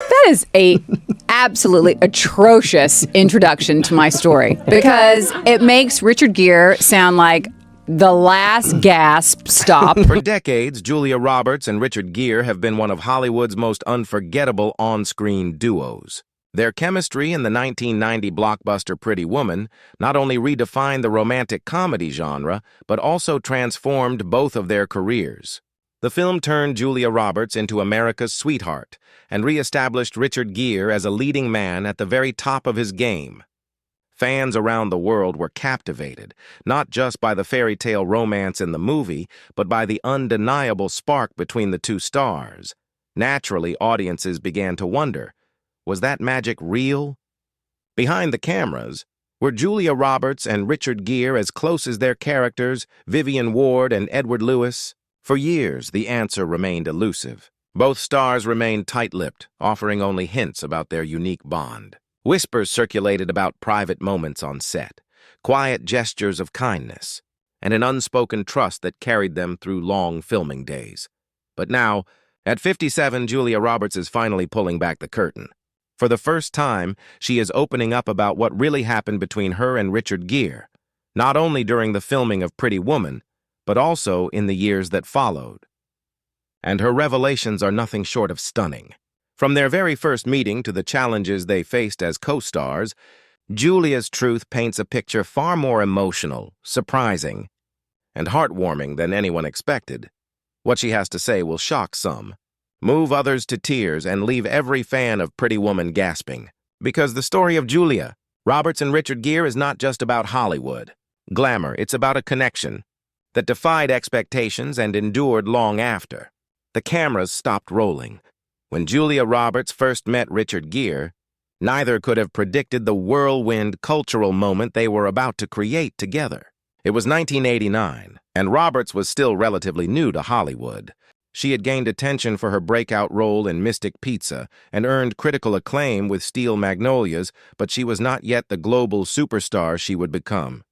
That is a absolutely atrocious introduction to my story because it makes Richard Gere sound like the last gasp stop. For decades, Julia Roberts and Richard Gere have been one of Hollywood's most unforgettable on-screen duos. Their chemistry in the 1990 blockbuster Pretty Woman not only redefined the romantic comedy genre, but also transformed both of their careers. The film turned Julia Roberts into America's sweetheart and re-established Richard Gere as a leading man at the very top of his game. Fans around the world were captivated, not just by the fairy tale romance in the movie, but by the undeniable spark between the two stars. Naturally, audiences began to wonder, was that magic real? Behind the cameras, were Julia Roberts and Richard Gere as close as their characters, Vivian Ward and Edward Lewis? For years, the answer remained elusive. Both stars remained tight-lipped, offering only hints about their unique bond. Whispers circulated about private moments on set, quiet gestures of kindness, and an unspoken trust that carried them through long filming days. But now, at 57, Julia Roberts is finally pulling back the curtain. For the first time, she is opening up about what really happened between her and Richard Gere, not only during the filming of Pretty Woman, but also in the years that followed. And her revelations are nothing short of stunning. From their very first meeting to the challenges they faced as co-stars, Julia's truth paints a picture far more emotional, surprising, and heartwarming than anyone expected. What she has to say will shock some, move others to tears, and leave every fan of Pretty Woman gasping. Because the story of Julia Roberts and Richard Gere is not just about Hollywood glamour, it's about a connection that defied expectations and endured long after. The cameras stopped rolling. When Julia Roberts first met Richard Gere, neither could have predicted the whirlwind cultural moment they were about to create together. It was 1989, and Roberts was still relatively new to Hollywood. She had gained attention for her breakout role in Mystic Pizza and earned critical acclaim with Steel Magnolias, but she was not yet the global superstar she would become.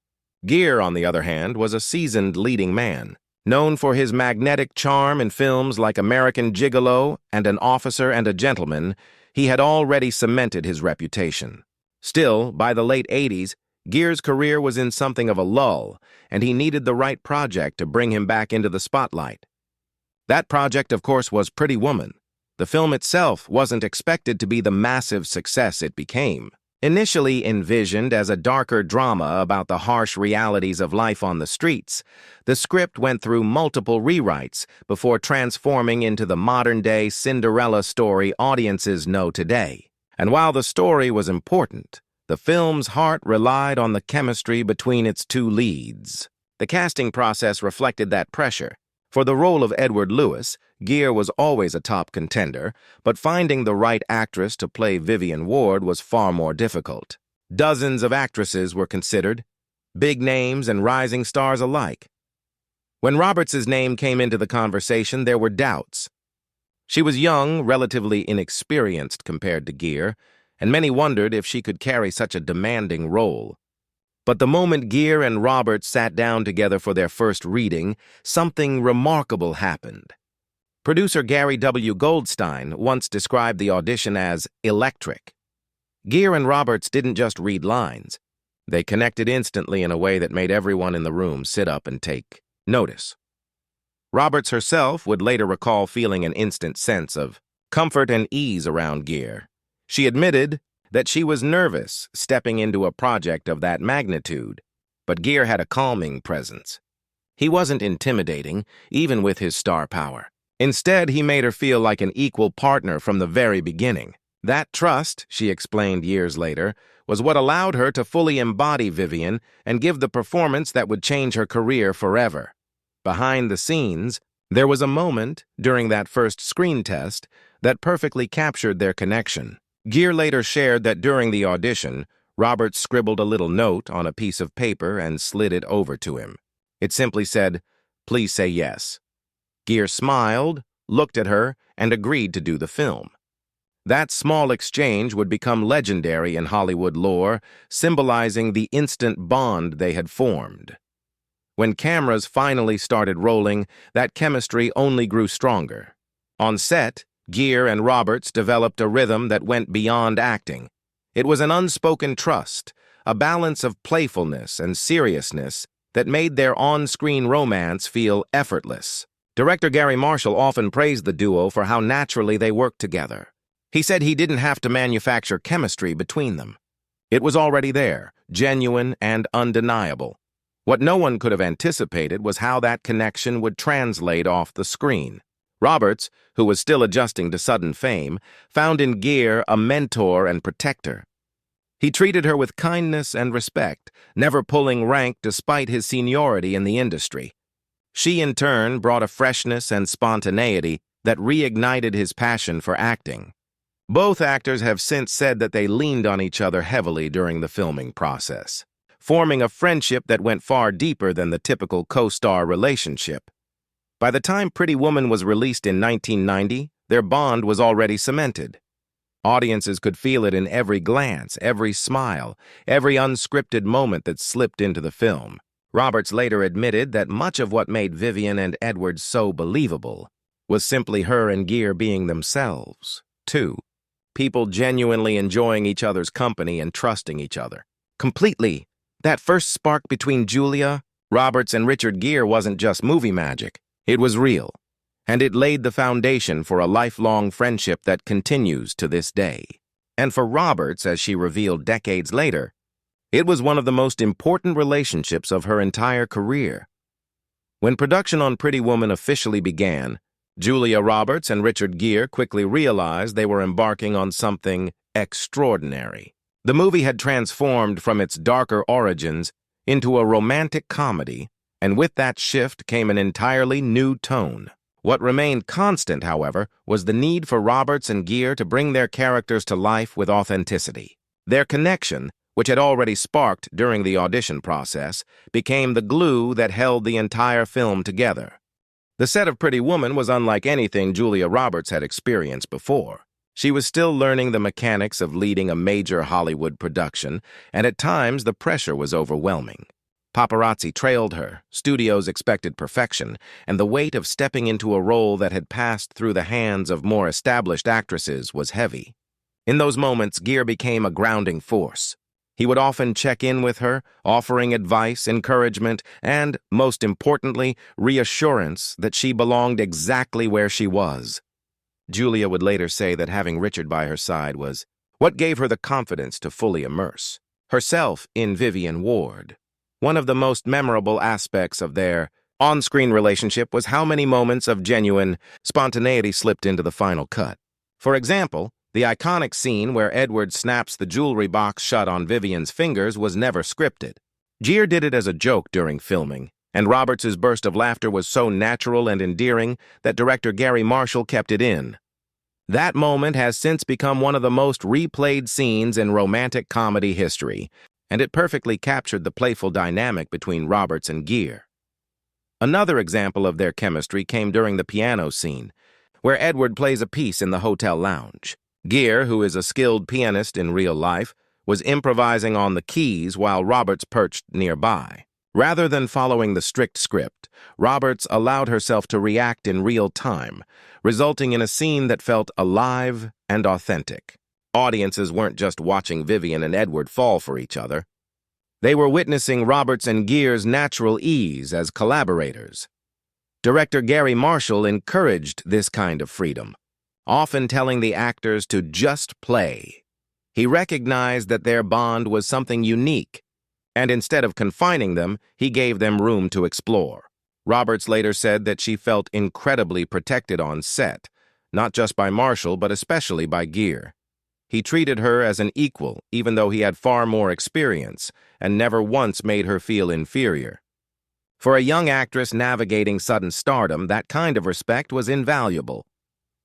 Gere, on the other hand, was a seasoned leading man. Known for his magnetic charm in films like American Gigolo and An Officer and a Gentleman, he had already cemented his reputation. Still, by the late 80s, Gere's career was in something of a lull, and he needed the right project to bring him back into the spotlight. That project, of course, was Pretty Woman. The film itself wasn't expected to be the massive success it became. Initially envisioned as a darker drama about the harsh realities of life on the streets, the script went through multiple rewrites before transforming into the modern-day Cinderella story audiences know today. And while the story was important, the film's heart relied on the chemistry between its two leads. The casting process reflected that pressure. For the role of Edward Lewis, Gere was always a top contender, but finding the right actress to play Vivian Ward was far more difficult. Dozens of actresses were considered, big names and rising stars alike. When Roberts' name came into the conversation, there were doubts. She was young, relatively inexperienced compared to Gere, and many wondered if she could carry such a demanding role. But the moment Gere and Roberts sat down together for their first reading, something remarkable happened. Producer Gary W. Goldstein once described the audition as electric. Gere and Roberts didn't just read lines. They connected instantly in a way that made everyone in the room sit up and take notice. Roberts herself would later recall feeling an instant sense of comfort and ease around Gere. She admitted that she was nervous stepping into a project of that magnitude, but Gere had a calming presence. He wasn't intimidating, even with his star power. Instead, he made her feel like an equal partner from the very beginning. That trust, she explained years later, was what allowed her to fully embody Vivian and give the performance that would change her career forever. Behind the scenes, there was a moment during that first screen test that perfectly captured their connection. Gere later shared that during the audition, Roberts scribbled a little note on a piece of paper and slid it over to him. It simply said, "Please say yes." Gere smiled, looked at her, and agreed to do the film. That small exchange would become legendary in Hollywood lore, symbolizing the instant bond they had formed. When cameras finally started rolling, that chemistry only grew stronger. On set, Gere and Roberts developed a rhythm that went beyond acting. It was an unspoken trust, a balance of playfulness and seriousness that made their on-screen romance feel effortless. Director Gary Marshall often praised the duo for how naturally they worked together. He said he didn't have to manufacture chemistry between them. It was already there, genuine and undeniable. What no one could have anticipated was how that connection would translate off the screen. Roberts, who was still adjusting to sudden fame, found in Gere a mentor and protector. He treated her with kindness and respect, never pulling rank despite his seniority in the industry. She, in turn, brought a freshness and spontaneity that reignited his passion for acting. Both actors have since said that they leaned on each other heavily during the filming process, forming a friendship that went far deeper than the typical co-star relationship. By the time Pretty Woman was released in 1990, their bond was already cemented. Audiences could feel it in every glance, every smile, every unscripted moment that slipped into the film. Roberts later admitted that much of what made Vivian and Edward so believable was simply her and Gere being themselves, too. People genuinely enjoying each other's company and trusting each other. Completely. That first spark between Julia, Roberts, and Richard Gere wasn't just movie magic. It was real. And it laid the foundation for a lifelong friendship that continues to this day. And for Roberts, as she revealed decades later, it was one of the most important relationships of her entire career. When production on Pretty Woman officially began, Julia Roberts and Richard Gere quickly realized they were embarking on something extraordinary. The movie had transformed from its darker origins into a romantic comedy, and with that shift came an entirely new tone. What remained constant, however, was the need for Roberts and Gere to bring their characters to life with authenticity. Their connection, which had already sparked during the audition process, became the glue that held the entire film together. The set of Pretty Woman was unlike anything Julia Roberts had experienced before. She was still learning the mechanics of leading a major Hollywood production, and at times the pressure was overwhelming. Paparazzi trailed her, studios expected perfection, and the weight of stepping into a role that had passed through the hands of more established actresses was heavy. In those moments, Gere became a grounding force. He would often check in with her, offering advice, encouragement, and, most importantly, reassurance that she belonged exactly where she was. Julia would later say that having Richard by her side was what gave her the confidence to fully immerse herself in Vivian Ward. One of the most memorable aspects of their on-screen relationship was how many moments of genuine spontaneity slipped into the final cut. For example, the iconic scene where Edward snaps the jewelry box shut on Vivian's fingers was never scripted. Gere did it as a joke during filming, and Roberts' burst of laughter was so natural and endearing that director Gary Marshall kept it in. That moment has since become one of the most replayed scenes in romantic comedy history, and it perfectly captured the playful dynamic between Roberts and Gere. Another example of their chemistry came during the piano scene, where Edward plays a piece in the hotel lounge. Gere, who is a skilled pianist in real life, was improvising on the keys while Roberts perched nearby. Rather than following the strict script, Roberts allowed herself to react in real time, resulting in a scene that felt alive and authentic. Audiences weren't just watching Vivian and Edward fall for each other. They were witnessing Roberts and Gere's natural ease as collaborators. Director Gary Marshall encouraged this kind of freedom, often telling the actors to just play. He recognized that their bond was something unique, and instead of confining them, he gave them room to explore. Roberts later said that she felt incredibly protected on set, not just by Marshall, but especially by Gere. He treated her as an equal, even though he had far more experience, and never once made her feel inferior. For a young actress navigating sudden stardom, that kind of respect was invaluable.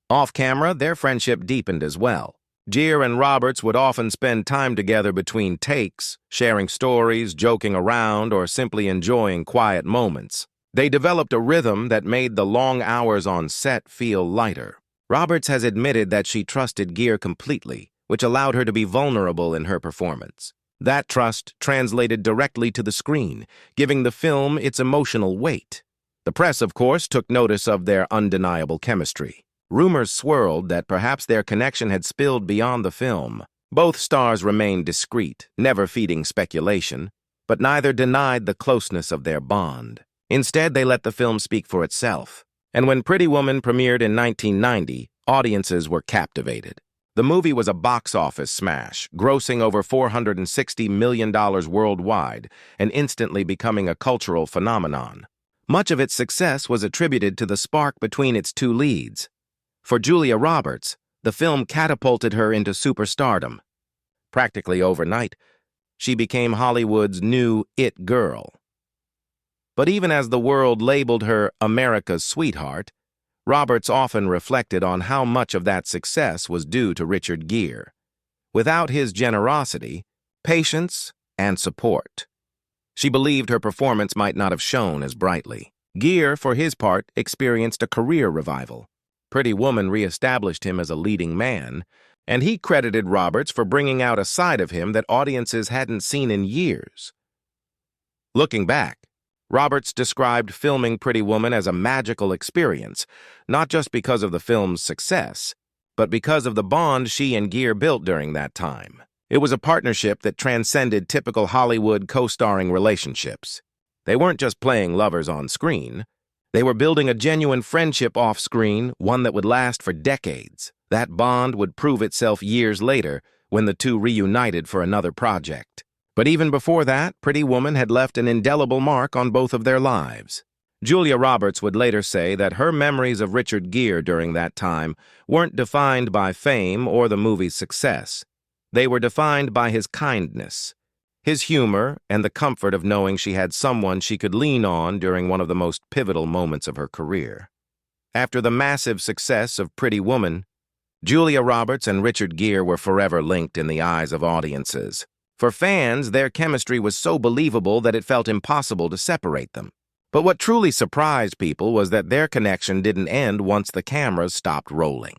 Off-camera, their friendship deepened as well. Gere and Roberts would often spend time together between takes, sharing stories, joking around, or simply enjoying quiet moments. They developed a rhythm that made the long hours on set feel lighter. Roberts has admitted that she trusted Gere completely, which allowed her to be vulnerable in her performance. That trust translated directly to the screen, giving the film its emotional weight. The press, of course, took notice of their undeniable chemistry. Rumors swirled that perhaps their connection had spilled beyond the film. Both stars remained discreet, never feeding speculation, but neither denied the closeness of their bond. Instead, they let the film speak for itself. And when Pretty Woman premiered in 1990, audiences were captivated. The movie was a box office smash, grossing over $460 million worldwide and instantly becoming a cultural phenomenon. Much of its success was attributed to the spark between its two leads. For Julia Roberts, the film catapulted her into superstardom. Practically overnight, she became Hollywood's new it girl. But even as the world labeled her America's sweetheart, Roberts often reflected on how much of that success was due to Richard Gere. Without his generosity, patience, and support, she believed her performance might not have shone as brightly. Gere, for his part, experienced a career revival. Pretty Woman reestablished him as a leading man, and he credited Roberts for bringing out a side of him that audiences hadn't seen in years. Looking back, Roberts described filming Pretty Woman as a magical experience, not just because of the film's success, but because of the bond she and Gere built during that time. It was a partnership that transcended typical Hollywood co-starring relationships. They weren't just playing lovers on screen. They were building a genuine friendship off-screen, one that would last for decades. That bond would prove itself years later when the two reunited for another project. But even before that, Pretty Woman had left an indelible mark on both of their lives. Julia Roberts would later say that her memories of Richard Gere during that time weren't defined by fame or the movie's success. They were defined by his kindness, his humor, and the comfort of knowing she had someone she could lean on during one of the most pivotal moments of her career. After the massive success of Pretty Woman, Julia Roberts and Richard Gere were forever linked in the eyes of audiences. For fans, their chemistry was so believable that it felt impossible to separate them. But what truly surprised people was that their connection didn't end once the cameras stopped rolling.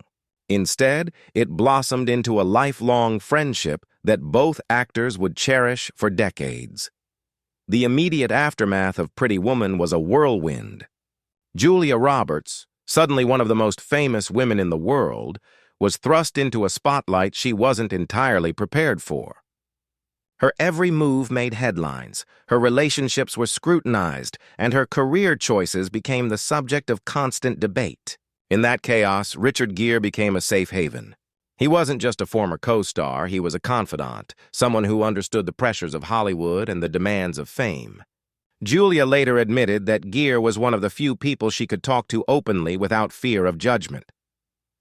Instead, it blossomed into a lifelong friendship that both actors would cherish for decades. The immediate aftermath of Pretty Woman was a whirlwind. Julia Roberts, suddenly one of the most famous women in the world, was thrust into a spotlight she wasn't entirely prepared for. Her every move made headlines, her relationships were scrutinized, and her career choices became the subject of constant debate. In that chaos, Richard Gere became a safe haven. He wasn't just a former co-star, he was a confidant, someone who understood the pressures of Hollywood and the demands of fame. Julia later admitted that Gere was one of the few people she could talk to openly without fear of judgment.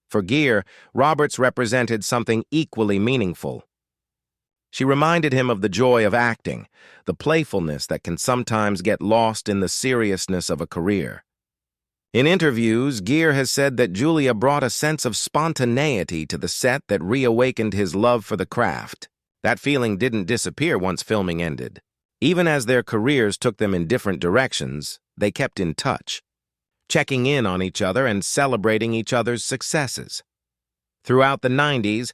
For Gere, Roberts represented something equally meaningful. She reminded him of the joy of acting, the playfulness that can sometimes get lost in the seriousness of a career. In interviews, Gere has said that Julia brought a sense of spontaneity to the set that reawakened his love for the craft. That feeling didn't disappear once filming ended. Even as their careers took them in different directions, they kept in touch, checking in on each other and celebrating each other's successes. Throughout the 90s,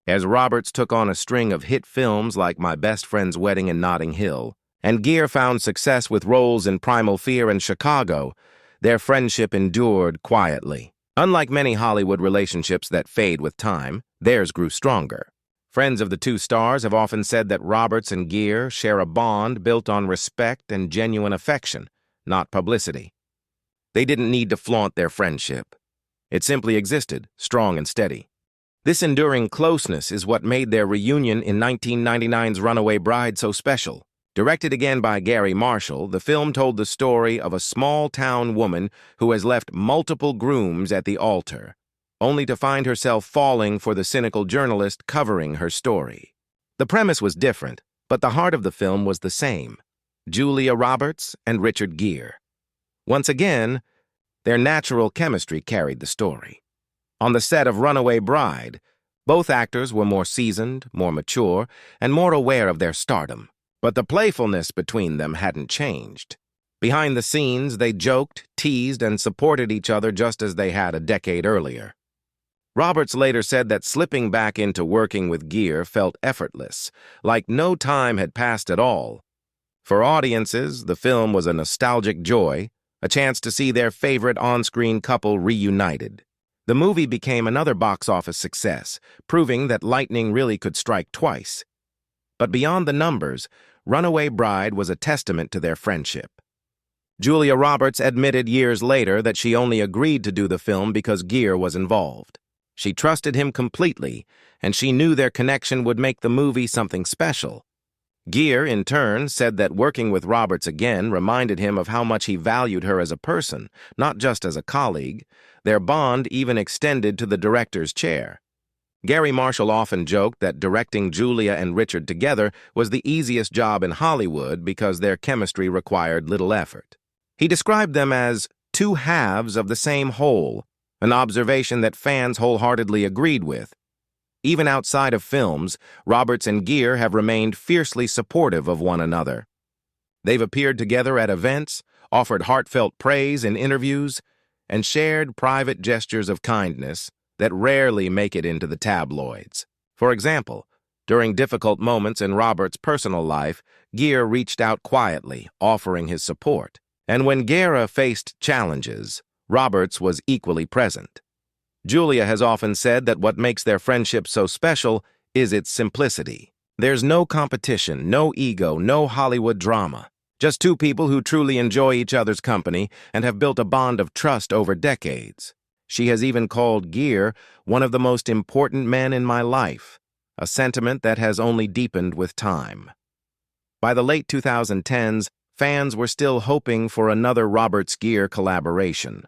as Roberts took on a string of hit films like My Best Friend's Wedding in Notting Hill, and Gere found success with roles in Primal Fear and Chicago, their friendship endured quietly. Unlike many Hollywood relationships that fade with time, theirs grew stronger. Friends of the two stars have often said that Roberts and Gere share a bond built on respect and genuine affection, not publicity. They didn't need to flaunt their friendship. It simply existed, strong and steady. This enduring closeness is what made their reunion in 1999's Runaway Bride so special. Directed again by Gary Marshall, the film told the story of a small-town woman who has left multiple grooms at the altar, only to find herself falling for the cynical journalist covering her story. The premise was different, but the heart of the film was the same: Julia Roberts and Richard Gere. Once again, their natural chemistry carried the story. On the set of Runaway Bride, both actors were more seasoned, more mature, and more aware of their stardom. But the playfulness between them hadn't changed. Behind the scenes, they joked, teased, and supported each other just as they had a decade earlier. Roberts later said that slipping back into working with Gere felt effortless, like no time had passed at all. For audiences, the film was a nostalgic joy, a chance to see their favorite on-screen couple reunited. The movie became another box office success, proving that lightning really could strike twice. But beyond the numbers, Runaway Bride was a testament to their friendship. Julia Roberts admitted years later that she only agreed to do the film because Gere was involved. She trusted him completely, and she knew their connection would make the movie something special. Gere, in turn, said that working with Roberts again reminded him of how much he valued her as a person, not just as a colleague. Their bond even extended to the director's chair. Gary Marshall often joked that directing Julia and Richard together was the easiest job in Hollywood because their chemistry required little effort. He described them as two halves of the same whole, an observation that fans wholeheartedly agreed with. Even outside of films, Roberts and Gere have remained fiercely supportive of one another. They've appeared together at events, offered heartfelt praise in interviews, and shared private gestures of kindness that rarely make it into the tabloids. For example, during difficult moments in Roberts' personal life, Gere reached out quietly, offering his support. And when Gere faced challenges, Roberts was equally present. Julia has often said that what makes their friendship so special is its simplicity. There's no competition, no ego, no Hollywood drama. Just two people who truly enjoy each other's company and have built a bond of trust over decades. She has even called Gere one of the most important men in my life, a sentiment that has only deepened with time. By the late 2010s, fans were still hoping for another Roberts-Gere collaboration.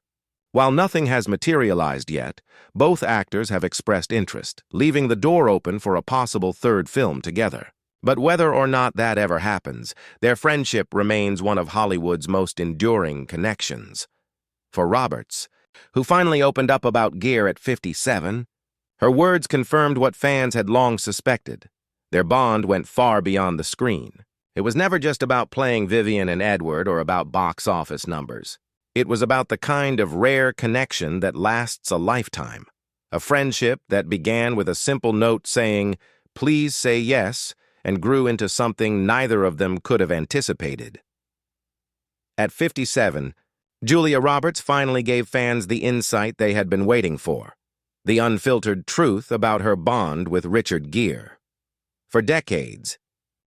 While nothing has materialized yet, both actors have expressed interest, leaving the door open for a possible third film together. But whether or not that ever happens, their friendship remains one of Hollywood's most enduring connections. For Roberts, who finally opened up about Gere at 57, her words confirmed what fans had long suspected. Their bond went far beyond the screen. It was never just about playing Vivian and Edward or about box office numbers. It was about the kind of rare connection that lasts a lifetime. A friendship that began with a simple note saying, "Please say yes," and grew into something neither of them could have anticipated. At 57, Julia Roberts finally gave fans the insight they had been waiting for, the unfiltered truth about her bond with Richard Gere. For decades,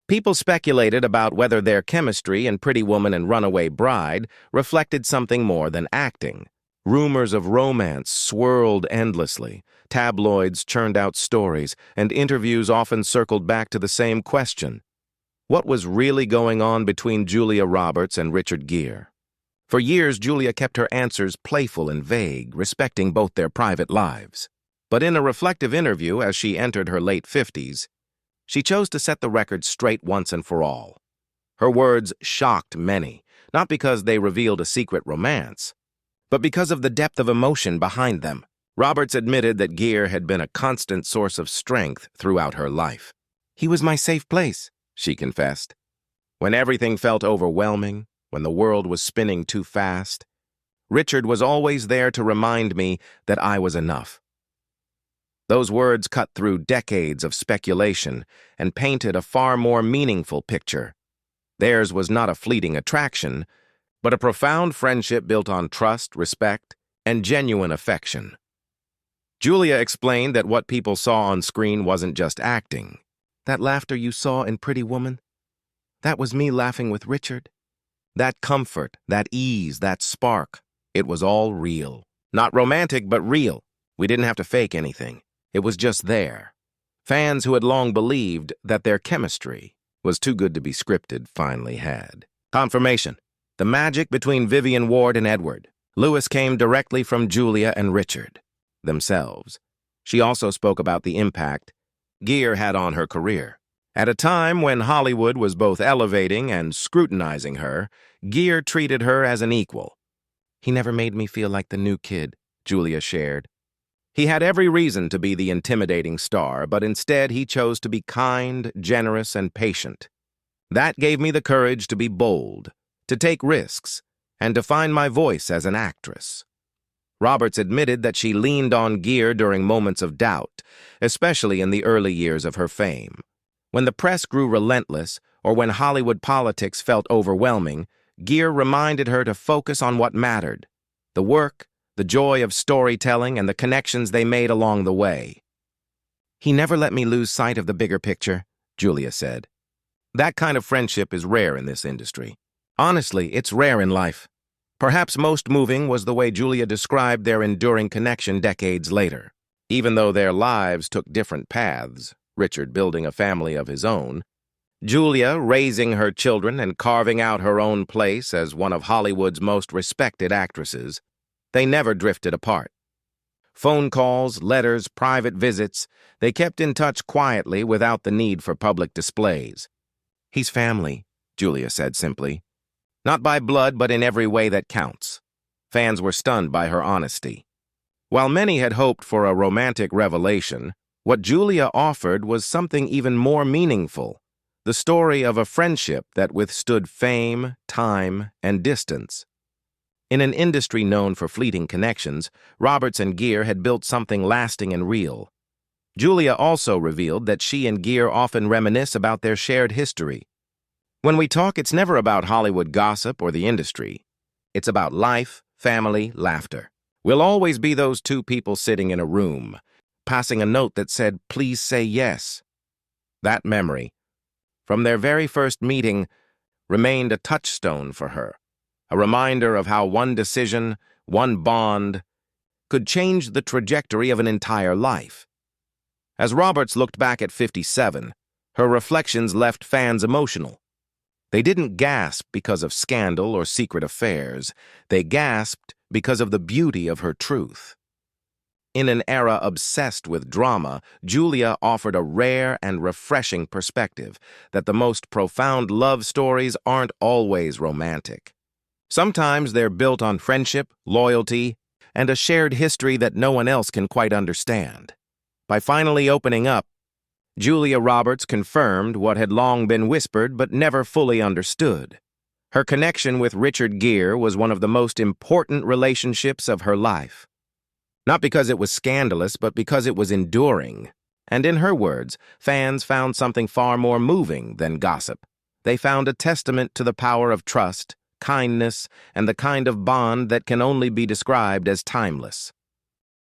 people speculated about whether their chemistry in Pretty Woman and Runaway Bride reflected something more than acting. Rumors of romance swirled endlessly. Tabloids churned out stories, and interviews often circled back to the same question: what was really going on between Julia Roberts and Richard Gere? For years, Julia kept her answers playful and vague, respecting both their private lives. But in a reflective interview as she entered her late 50s, she chose to set the record straight once and for all. Her words shocked many, not because they revealed a secret romance, but because of the depth of emotion behind them. Roberts admitted that Gere had been a constant source of strength throughout her life. "He was my safe place," she confessed. "When everything felt overwhelming, when the world was spinning too fast, Richard was always there to remind me that I was enough." Those words cut through decades of speculation and painted a far more meaningful picture. Theirs was not a fleeting attraction, but a profound friendship built on trust, respect, and genuine affection. Julia explained that what people saw on screen wasn't just acting. "That laughter you saw in Pretty Woman, that was me laughing with Richard. That comfort, that ease, that spark, it was all real. Not romantic, but real. We didn't have to fake anything. It was just there." Fans who had long believed that their chemistry was too good to be scripted finally had confirmation. The magic between Vivian Ward and Edward Lewis came directly from Julia and Richard themselves. She also spoke about the impact Gere had on her career. At a time when Hollywood was both elevating and scrutinizing her, Gere treated her as an equal. "He never made me feel like the new kid," Julia shared. "He had every reason to be the intimidating star, but instead he chose to be kind, generous, and patient. That gave me the courage to be bold, to take risks, and to find my voice as an actress." Roberts admitted that she leaned on Gere during moments of doubt, especially in the early years of her fame. When the press grew relentless, or when Hollywood politics felt overwhelming, Gere reminded her to focus on what mattered: the work, the joy of storytelling, and the connections they made along the way. "He never let me lose sight of the bigger picture," Julia said. That kind of friendship is rare in this industry. Honestly, it's rare in life. Perhaps most moving was the way Julia described their enduring connection decades later. Even though their lives took different paths, Richard building a family of his own, Julia raising her children and carving out her own place as one of Hollywood's most respected actresses, they never drifted apart. Phone calls, letters, private visits, they kept in touch quietly without the need for public displays. "He's family," Julia said simply. "Not by blood, but in every way that counts." Fans were stunned by her honesty. While many had hoped for a romantic revelation, what Julia offered was something even more meaningful, the story of a friendship that withstood fame, time, and distance. In an industry known for fleeting connections, Roberts and Gere had built something lasting and real. Julia also revealed that she and Gere often reminisce about their shared history. "When we talk, it's never about Hollywood gossip or the industry. It's about life, family, laughter. We'll always be those two people sitting in a room, passing a note that said, 'Please say yes.'" That memory, from their very first meeting, remained a touchstone for her, a reminder of how one decision, one bond, could change the trajectory of an entire life. As Roberts looked back at 57, her reflections left fans emotional. They didn't gasp because of scandal or secret affairs. They gasped because of the beauty of her truth. In an era obsessed with drama, Julia offered a rare and refreshing perspective that the most profound love stories aren't always romantic. Sometimes they're built on friendship, loyalty, and a shared history that no one else can quite understand. By finally opening up, Julia Roberts confirmed what had long been whispered but never fully understood. Her connection with Richard Gere was one of the most important relationships of her life. Not because it was scandalous, but because it was enduring. And in her words, fans found something far more moving than gossip. They found a testament to the power of trust, kindness, and the kind of bond that can only be described as timeless.